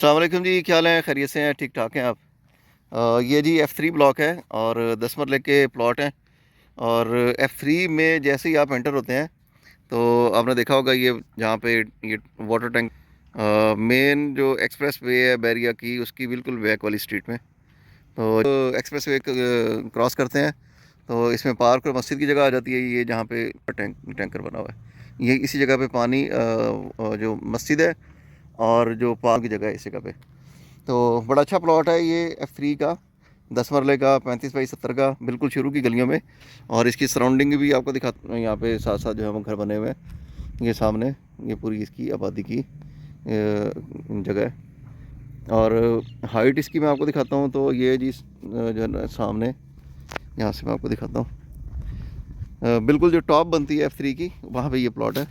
अस्सलाम वालेकुम जी, क्या हाल है? खैरियत से हैं? ठीक ठाक हैं आप? ये जी F3 ब्लॉक है और 10 मरले के प्लॉट हैं। और F3 में जैसे ही आप एंटर होते हैं तो आपने देखा होगा ये जहाँ पे ये वाटर टैंक मेन जो एक्सप्रेस वे है बैरिया की, उसकी बिल्कुल बैक वाली स्ट्रीट में। तो एक्सप्रेस वे क्रॉस करते हैं तो इसमें पार्क और मस्जिद की जगह आ जाती है। ये जहाँ पे टैंकर बना हुआ है, ये इसी जगह पे पानी जो मस्जिद है और जो पार्क की जगह है इस जगह पे। तो बड़ा अच्छा प्लॉट है ये F3 का, 10 मरले का, 35 बाई 70 का, बिल्कुल शुरू की गलियों में। और इसकी सराउंडिंग भी आपको दिखाता हूँ। यहाँ पे साथ साथ जो है वो घर बने हुए हैं। ये सामने ये पूरी इसकी आबादी की जगह है। और हाइट इसकी मैं आपको दिखाता हूँ। तो ये जी जो है ना सामने, यहाँ से मैं आपको दिखाता हूँ। बिल्कुल जो टॉप बनती है F3 की, वहाँ पे ये प्लॉट है।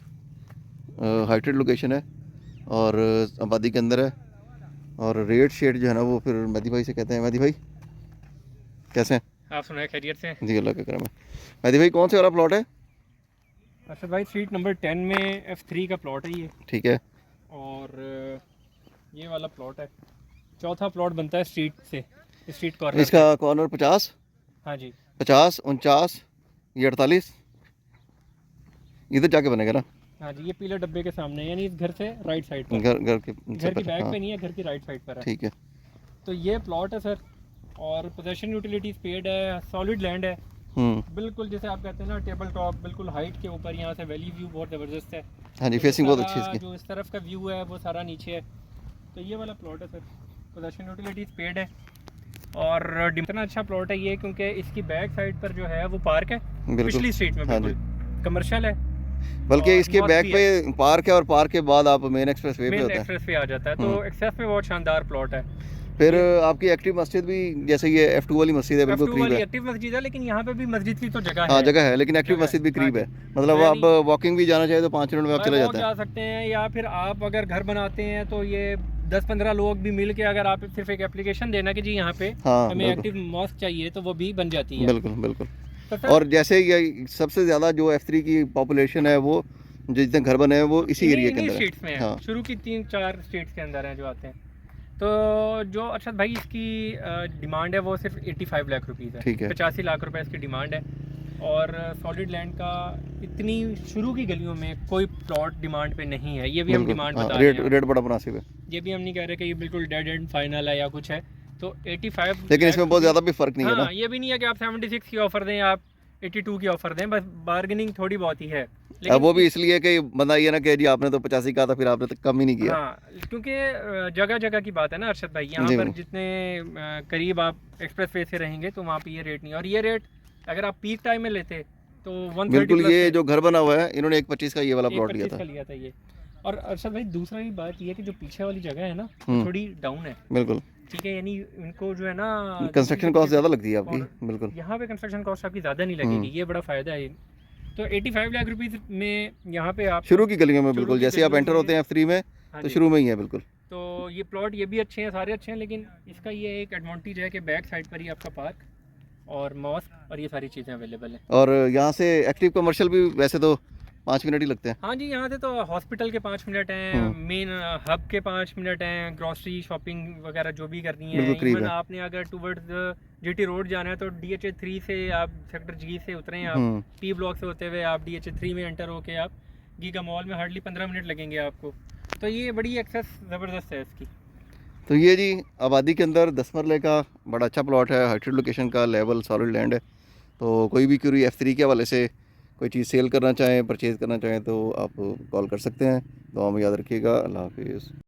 हाइटेड लोकेशन है और आबादी के अंदर है। और रेट शेड जो है ना वो फिर मेहदी भाई से कहते हैं। मेहदी भाई कैसे हैं? आप सुनाए खैरियत से? जी अल्लाह का करम है। मेहदी भाई कौन से वाला प्लॉट है? अरशद भाई स्ट्रीट नंबर 10 में F3 का प्लॉट है ये। ठीक है। और ये वाला प्लॉट है, चौथा प्लॉट बनता है स्ट्रीट से, स्ट्रीट कॉर्नर इसका से। कॉर्नर 50, हाँ जी। 50, 49, ये 48 इधर जाके बनेगा ना? हाँ जी, ये पीले डब्बे के सामने, यानी इस घर से राइट साइड पर। घर घर के घर की बैक हाँ पे नहीं है, घर की राइट साइड पर है। ठीक है। तो ये प्लॉट है सर, और पोजेशन यूटिलिटीज पेड है, सॉलिड लैंड है। बिल्कुल जैसे आप कहते हैं ना टेबल टॉप, बिल्कुल हाइट के ऊपर, यहाँ से वैली व्यू बहुत ज़बरदस्त है। हाँ जी, तो फेसिंग बहुत अच्छी है इसकी। जो इस तरफ का व्यू है वो सारा नीचे है। तो ये वाला प्लॉट है सर, पोजेशन यूटिलिटीज पेड है। और इतना अच्छा प्लॉट है ये क्योंकि इसकी बैक साइड पर जो है वो पार्क है, पिछली स्ट्रीट में हाँ जी। बिल्कुल कमर्शियल है। बल्कि और इसके मॉस्क बैक भी पे है, पार्क है और पार्क के बाद आप मेन एक्सप्रेस वे पे मेन होता है। एक्सप्रेस पे आ जाता है। तो एक्सेस पे बहुत शानदार प्लॉट है। फिर ये आपकी एक्टिव मस्जिद भी, जैसे ये F2 वाली मस्जिद है, बिल्कुल F2 करीब वाली है। एक्टिव मस्जिद है, लेकिन यहाँ पे भी मस्जिद की तो जगह हाँ है। जगह है, लेकिन एक्टिव जगह मस्जिद भी है, हाँ करीब है। जी। मतलब तो अब यानी वॉकिंग भी जाना चाहे तो 5 मिनट में आप बाय चले वॉक जाते जा हैं। सकते हैं, या फिर आप अगर घर बनाते हैं तो ये 10-15 लोग भी मिल के, अगर आप सिर्फ एक एप्लीकेशन देना कि जी यहाँ पे हाँ हमें बिल्कुल एक्टिव मॉस्क चाहिए, तो वो भी बन जाती है। बिल्कुल बिल्कुल। तो सर और जैसे ये सबसे ज़्यादा जो F3 की पॉपुलेशन है, वो जितने घर बने हैं वो इसी इन्हीं एरिया के इन्हीं अंदर है। स्टेट्स में है, हाँ शुरू की 3-4 स्टेट्स के अंदर हैं जो आते हैं। तो जो अरशद भाई इसकी डिमांड है वो सिर्फ 85 लाख रुपीज़ है, ठीक है। 85 लाख रुपए इसकी डिमांड है। और सॉलिड लैंड का इतनी शुरू की गलियों में कोई प्लॉट डिमांड पे नहीं है, ये भी हम बिल्कुल डिमांड हाँ, बता रहे रेट हैं रेट आपको। बड़ा मुनासिब है। ये भी हम नहीं कह रहे कि ये बिल्कुल डेड एंड फाइनल है या कुछ है। तो 85 लेकिन लाख इसमें बहुत ज़्यादा रुपीज़, भी फ़र्क नहीं है ना। हाँ, ये भी नहीं है कि आप 76 की ऑफ़र दें, आप 82 की ऑफ़र दें, बस बार्गेनिंग थोड़ी बहुत ही है। अब लेकिन वो भी इस, इसलिए कि बंदा ये ना कि जी आपने तो 85 कहा था, फिर आपने तो कम ही नहीं किया। हाँ, क्योंकि जगह जगह की बात है ना अरशद भाई, यहाँ जी पर जितने करीब आप एक्सप्रेस वे से रहेंगे तो वहाँ पे ये रेट नहीं, और ये रेट अगर आप पीक टाइम में लेते तो 130 बिल्कुल। प्लस ये है। जो घर बना हुआ है, इन्होंने 125 का ये वाला एक प्लॉट लिया 25 था। का लिया था ये। और अरशद भाई दूसरा ही बात ये है कि जो पीछे वाली जगह है ना वो हम्म, थोड़ी डाउन है। बिल्कुल। ठीक है, यानी इनको जो है ना दूसरी कंस्ट्रक्शन तरीके कॉस्ट से, ज़्यादा लगती है आपकी। और बिल्कुल। यहाँ पे कंस्ट्रक्शन कॉस्ट आपकी ज़्यादा नहीं लगेगी, हम्म, ये बड़ा फ़ायदा है। तो 85 लाख रुपीज़ में यहाँ पे आपको शुरू की गलियों में, शुरू बिल्कुल की जैसे आप गलियों एंटर होते में, हैं F3 में, हाँ तो जी, शुरू में ही है बिल्कुल। तो ये प्लॉट ये भी अच्छे हैं, सारे अच्छे हैं, लेकिन इसका ये एक एडवांटेज है कि बैक साइड पर ही आपका पार्क और मॉस्क और ये सारी चीज़ें अवेलेबल हैं। और यहाँ से एक्टिव कमर्शियल भी वैसे तो 5 मिनट ही लगते हैं। हाँ जी, यहाँ से तो हॉस्पिटल के 5 मिनट हैं, हम्म, मेन हब के 5 मिनट हैं, ग्रॉसरी शॉपिंग वगैरह जो भी करनी है। बिल्कुल करीब इवन है। आपने अगर टूवर्ड्स GT रोड जाना है तो DHA 3 से आप सेक्टर G से उतरें, आप हम्म। P ब्लॉक से होते हुए आप DHA 3 में एंटर होके आप गीगा मॉल में हार्डली 15 मिनट लगेंगे आपको। तो ये बड़ी एक्सेस ज़बरदस्त है इसकी। तो ये जी आबादी के अंदर 10 मरले का बड़ा अच्छा प्लॉट है, हाइटेड लोकेशन का, लेवल सॉलिड लैंड है। तो कोई भी क्यूरी F3 के हवाले से कोई चीज़ सेल करना चाहें, परचेज़ करना चाहें, तो आप कॉल कर सकते हैं। तो हम याद रखिएगा। अल्लाह हाफिज़।